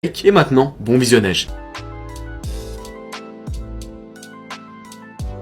Et maintenant, bon visionnage.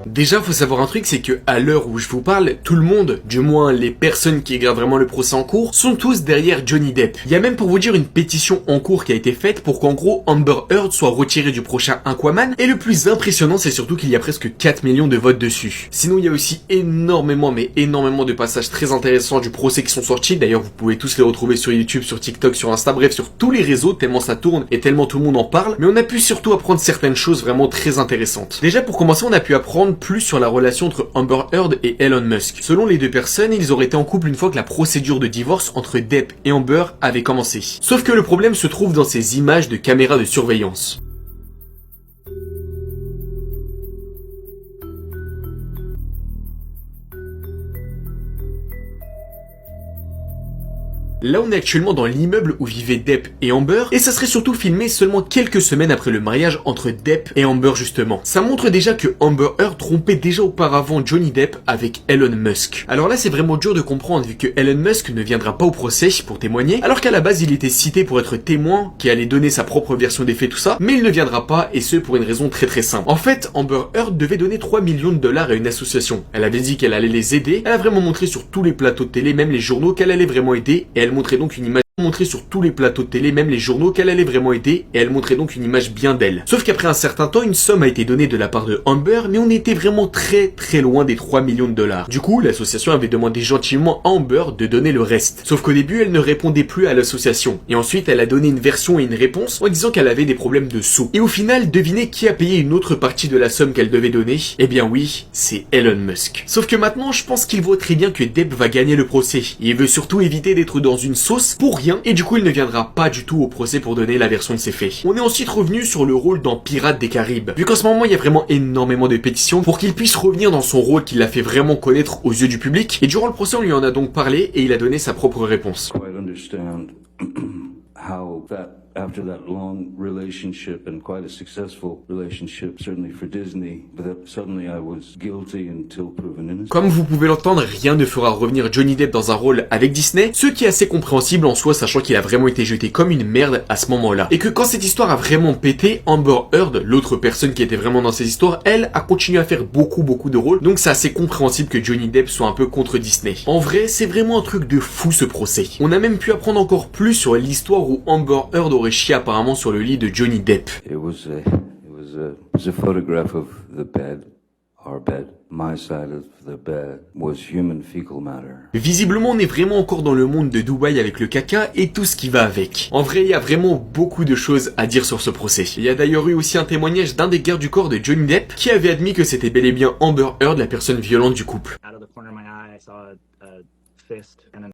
Déjà, faut savoir un truc, c'est que à l'heure où je vous parle, tout le monde, du moins les personnes qui regardent vraiment le procès en cours, sont tous derrière Johnny Depp. Il y a même pour vous dire une pétition en cours qui a été faite pour qu'en gros Amber Heard soit retirée du prochain Aquaman. Et le plus impressionnant, c'est surtout qu'il y a presque 4 millions de votes dessus. Sinon, il y a aussi énormément de passages très intéressants du procès qui sont sortis. D'ailleurs, vous pouvez tous les retrouver sur YouTube, sur TikTok, sur Insta, bref, sur tous les réseaux, tellement ça tourne et tellement tout le monde en parle. Mais on a pu surtout apprendre certaines choses vraiment très intéressantes. Déjà, pour commencer, on a pu apprendre plus sur la relation entre Amber Heard et Elon Musk. Selon les deux personnes, ils auraient été en couple une fois que la procédure de divorce entre Depp et Amber avait commencé. Sauf que le problème se trouve dans ces images de caméras de surveillance. Là, on est actuellement dans l'immeuble où vivaient Depp et Amber, et ça serait surtout filmé seulement quelques semaines après le mariage entre Depp et Amber justement. Ça montre déjà que Amber Heard trompait déjà auparavant Johnny Depp avec Elon Musk. Alors là, c'est vraiment dur de comprendre vu que Elon Musk ne viendra pas au procès pour témoigner, alors qu'à la base, il était cité pour être témoin, qui allait donner sa propre version des faits, tout ça, mais il ne viendra pas, et ce pour une raison très simple. En fait, Amber Heard devait donner 3 millions de dollars à une association. Elle avait dit qu'elle allait les aider, elle a vraiment montré sur tous les plateaux de télé, même les journaux, qu'elle allait vraiment aider, et elle montrait donc une image sur tous les plateaux de télé, même les journaux, qu'elle allait vraiment aider, et elle montrait donc une image bien d'elle. Sauf qu'après un certain temps, une somme a été donnée de la part de Amber, mais on était vraiment très loin des 3 millions de dollars. Du coup, l'association avait demandé gentiment à Amber de donner le reste. Sauf qu'au début, elle ne répondait plus à l'association. Et ensuite, elle a donné une version et une réponse en disant qu'elle avait des problèmes de sous. Et au final, devinez qui a payé une autre partie de la somme qu'elle devait donner? Eh bien oui, c'est Elon Musk. Sauf que maintenant, je pense qu'il voit très bien que Depp va gagner le procès. Il veut surtout éviter d'être dans une sauce pour rien, et du coup il ne viendra pas du tout au procès pour donner la version de ses faits. On est ensuite revenu sur le rôle dans Pirates des Caraïbes. Vu qu'en ce moment il y a vraiment énormément de pétitions pour qu'il puisse revenir dans son rôle qui l'a fait vraiment connaître aux yeux du public, et durant le procès on lui en a donc parlé et il a donné sa propre réponse. After that long relationship and quite a successful relationship, certainly for Disney, that suddenly I was guilty until proven innocent. Comme vous pouvez l'entendre, rien ne fera revenir Johnny Depp dans un rôle avec Disney, ce qui est assez compréhensible en soi, sachant qu'il a vraiment été jeté comme une merde à ce moment-là. Et que quand cette histoire a vraiment pété, Amber Heard, l'autre personne qui était vraiment dans ces histoires, elle a continué à faire beaucoup de rôles, donc c'est assez compréhensible que Johnny Depp soit un peu contre Disney. En vrai, c'est vraiment un truc de fou ce procès. On a même pu apprendre encore plus sur l'histoire où Amber Heard aurait chié apparemment sur le lit de Johnny Depp. It was a photograph of the bed, our bed. My side of the bed was human fecal matter. Visiblement, on est vraiment encore dans le monde de Dubaï avec le caca et tout ce qui va avec. En vrai, il y a vraiment beaucoup de choses à dire sur ce procès. Il y a d'ailleurs eu aussi un témoignage d'un des gardes du corps de Johnny Depp qui avait admis que c'était bel et bien Amber Heard, la personne violente du couple.